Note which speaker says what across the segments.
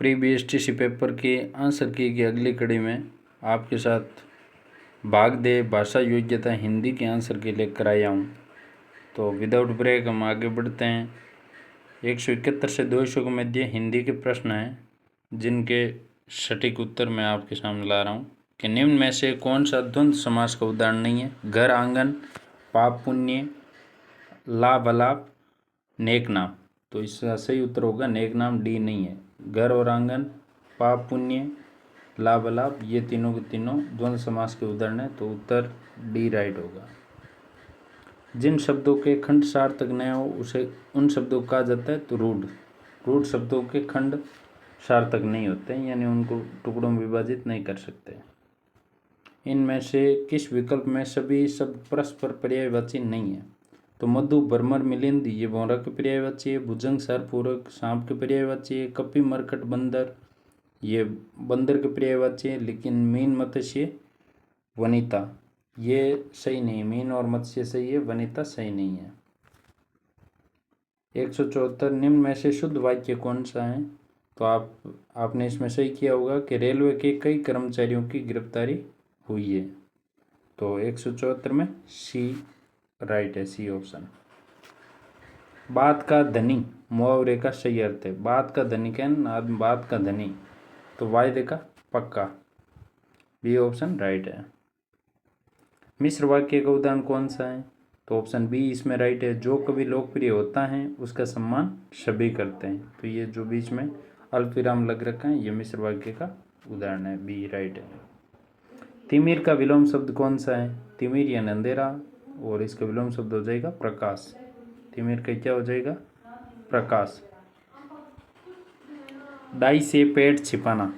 Speaker 1: Pre BSTC paper के answer की अगली कड़ी में आपके साथ भाग दे भाषा योग्यता हिंदी के आंसर के लेकर आया हूँ। तो विदाउट ब्रेक हम आगे बढ़ते हैं। 171 से 200 के मध्य हिंदी के प्रश्न हैं, जिनके सटीक उत्तर मैं आपके सामने ला रहा हूँ कि निम्न में से कौन सा द्वंद्व समास का उदाहरण नहीं है। घर आंगन, पाप पुण्य, लाभ अलाप, नेक नाम। तो इसका सही उत्तर होगा नेक नाम, डी नहीं है। घर और आंगन, पाप पुण्य, लाभ अलाप, ये तीनों के तीनों द्वंद्व समास के उदाहरण है, तो उत्तर डी राइट होगा। जिन शब्दों के खंड सार्थक न हो उसे उन शब्दों को कहा जाता है तो रूढ़ शब्दों के खंड सार्थक नहीं होते हैं, यानी उनको टुकड़ों में विभाजित नहीं कर सकते। इनमें से किस विकल्प में सभी शब्द परस्पर पर्यायवाची नहीं है। तो मधु, भ्रमर, मिलिंद ये भौरा के पर्यायवाची है। भुजंग, सरपूरक सांप के पर्यायवाची है। कपि, मरकट, बंदर ये बंदर के पर्यायवाची है। लेकिन मीन, मत्स्य, वनिता ये सही नहीं है। मीन और मत्स्य सही है, वनिता सही नहीं है। 174 निम्न में से शुद्ध वाक्य कौन सा है। तो आपने इसमें सही किया होगा कि रेलवे के कई कर्मचारियों की गिरफ्तारी हुई है। तो 174 में सी राइट है, सी ऑप्शन। बात का धनी मुहावरे का सही अर्थ है। बात का धनी कहना बात का धनी, तो वायदे का पक्का, बी ऑप्शन राइट है। मिश्र वाक्य का उदाहरण कौन सा है। तो ऑप्शन बी इसमें राइट है। जो कभी लोकप्रिय होता है उसका सम्मान सभी करते हैं। तो ये जो बीच में अल्पविराम लग रखा है ये मिश्र वाक्य का उदाहरण है, बी राइट है। तिमिर का विलोम शब्द कौन सा है। तिमिर यानी अंधेरा, और इसका विलोम शब्द हो जाएगा प्रकाश। तिमिर का क्या हो जाएगा, प्रकाश। डाई से पेट छिपाना,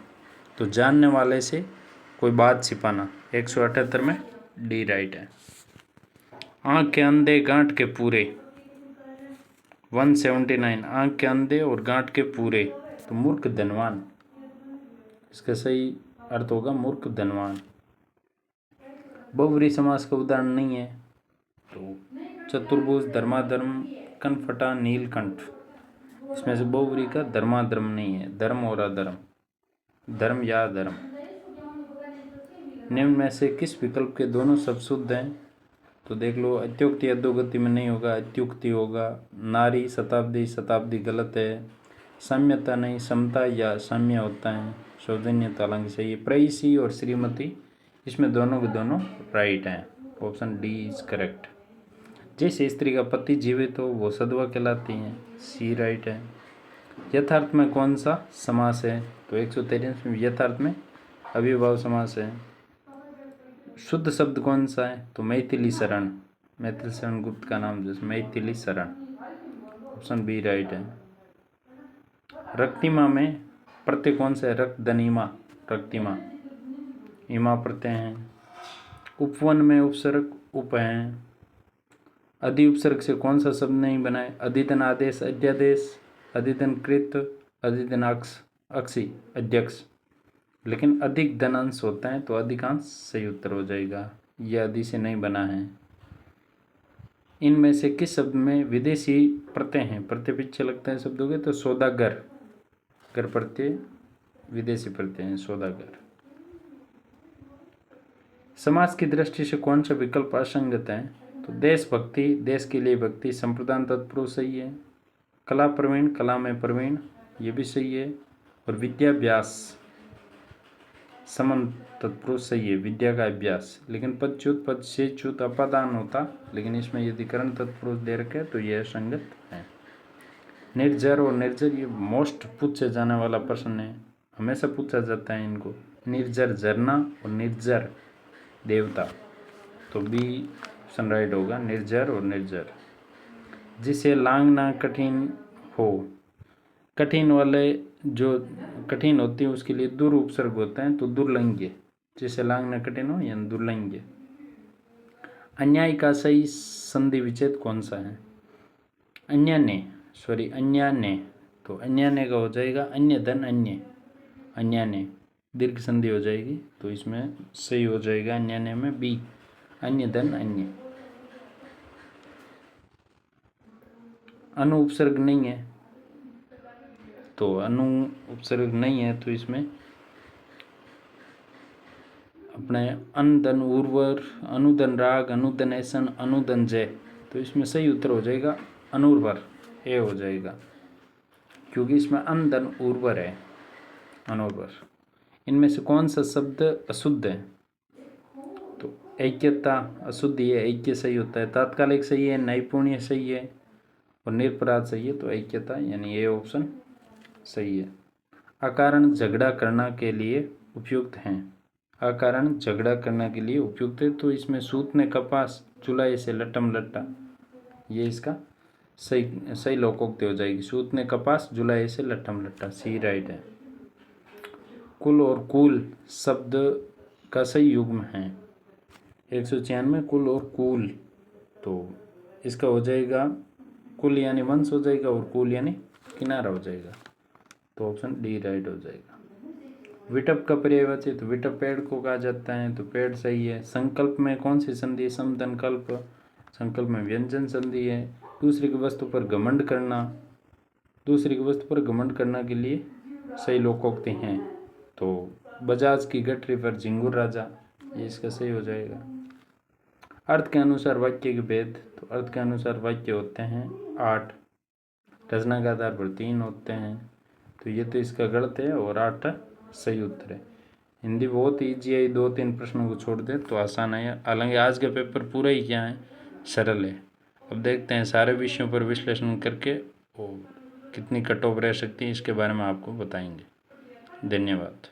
Speaker 1: तो जानने वाले से कोई बात छिपाना। 178 में डी राइट है। आँख के अंधे गांठ के पूरे, 179 आँख के अंधे और गांठ के पूरे, तो मूर्ख धनवान, इसका सही अर्थ होगा मूर्ख धनवान। बहुव्रीहि समास का उदाहरण नहीं है। तो चतुर्भुज, धर्माधर्म, कनफटा, नीलकंठ, इसमें से बहुव्रीहि का धर्माधर्म नहीं है। धर्म और अधर्म, धर्म या अधर्म। निम्न में से किस विकल्प के दोनों शब्द शुद्ध हैं। तो देख लो, अत्युक्ति अधोगति में नहीं होगा, अत्युक्ति होगा। नारी, शताब्दी, शताब्दी गलत है। साम्यता नहीं, समता या साम्य होता है। सौजन्यता हालांकि सही है। प्रेयसी और श्रीमती, इसमें दोनों के दोनों राइट हैं। Option D is correct. जैसे स्त्री का पति जीवित हो वो सधवा कहलाती हैं, सी राइट है। यथार्थ में कौन सा समास है। तो 143 में यथार्थ में अविभाव समास है। शुद्ध शब्द कौन सा है। तो मैथिली शरण, मैथिली शरण गुप्त का नाम जैसे Maithili Sharan, option B right है। रक्तिमा में प्रत्यय कौन सा है। रक्तधनिमा, रक्तिमा, इमा प्रत्यय हैं। उपवन में उपसर्ग उप हैं। अधि उपसर्ग से कौन सा शब्द नहीं बना है। अधितन आदेश, अध्यादेश, अधितन कृत, अधितन अक्षी, अध्यक्ष। लेकिन अधिक धन अंश होता है तो अधिकांश सही उत्तर हो जाएगा। यह अधि से नहीं बना है। इनमें से किस शब्द में विदेशी प्रत्यय हैं। प्रत्यय पीछे लगता है शब्दों के, तो सौदागर, घर प्रत्यय विदेशी प्रत्यय हैं, सौदागर। समाज की दृष्टि से कौन सा विकल्प असंगत है। तो देशभक्ति, देश के लिए भक्ति, संप्रदान तत्पुरुष सही है। कला प्रवीण, कला में प्रवीण, ये भी सही है। और विद्याभ्यास, समन तत्पुरुष सही है, विद्या का अभ्यास। लेकिन पदच्युत, पद से च्युत अपादान होता, लेकिन इसमें यदि करण तत्पुरुष दे रखे तो यह संगत है। निर्जर और निर्जर ये मोस्ट पूछे जाने वाला प्रश्न है, हमेशा पूछा जाता है इनको। निर्जर झरना और निर्जर देवता, तो बी ऑप्शन राइट होगा, निर्जर और निर्जर। जिसे लांघना कठिन हो, कठिन वाले जो कठिन होती है उसके लिए दुर उपसर्ग होता है, तो दुर्लंघ्य। जिसे लांघना कठिन हो यानी दुर्लंघ्य। अन्याय का सही संधि विच्छेद कौन सा है। अन्यान्य, अन्यान्य, तो अन्यान्य का हो जाएगा अन्य धन अन्य, अन्यान्य दीर्घ संधि हो जाएगी, तो इसमें सही हो जाएगा अन्यान्य में बी, अन्य धन अन्य। अनु उपसर्ग नहीं है, तो अनु उपसर्ग नहीं है, तो इसमें अपने अनुदन उर्वर, अनुदन राग, अनुदन ऐसन, अनुदन जय, तो इसमें सही उत्तर हो जाएगा अनुर्वर, ए हो जाएगा, क्योंकि इसमें अनुदन उर्वर है, अनुर्वर। इनमें से कौन सा शब्द अशुद्ध है? तो ऐक्यता अशुद्धि है, ऐक्य सही होता है, तात्कालिक सही है, नैपुण्य सही है और निरपराध सही है, तो ऐक्यता यानी ये ऑप्शन सही है। अकारण झगड़ा करना के लिए उपयुक्त हैं, अकारण झगड़ा करने के लिए उपयुक्त है, तो इसमें सूत ने कपास चुलाए से लट्टम लट्टा, ये इसका सही लोकोक्ति हो जाएगी। सूत ने कपास जुलाए से लट्टम लट्टा, सी राइट है। कुल और कूल शब्द का सही युग्म है 196, कुल और कूल, तो इसका हो जाएगा कुल यानी वंश हो जाएगा और कूल यानी किनारा हो जाएगा, तो ऑप्शन डी राइट हो जाएगा। विटप का पर्यायवाची, तो विटप पेड़ को कहा जाता है, तो पेड़ सही है। संकल्प में कौन सी संधि है? समदनकल्प, संकल्प में व्यंजन संधि है। दूसरे की वस्तु पर घमंड करना, दूसरे की वस्तु पर घमंड करना के लिए सही लोकोक्ति हैं, तो बजाज की गठरी पर झिंगुर राजा, ये इसका सही हो जाएगा। अर्थ के अनुसार वाक्य के भेद, तो अर्थ के अनुसार वाक्य होते हैं 8, रचना के आधार पर 3 होते हैं, तो ये तो इसका गलत है और 8 सही उत्तर है। हिंदी बहुत ईजी है, 2-3 प्रश्नों को छोड़ दे तो आसान है, हालांकि आज का पेपर पूरा ही क्या है, सरल है। अब देखते हैं सारे विषयों पर विश्लेषण करके और कितनी कट ऑफ रह सकती है, इसके बारे में आपको बताएंगे। धन्यवाद।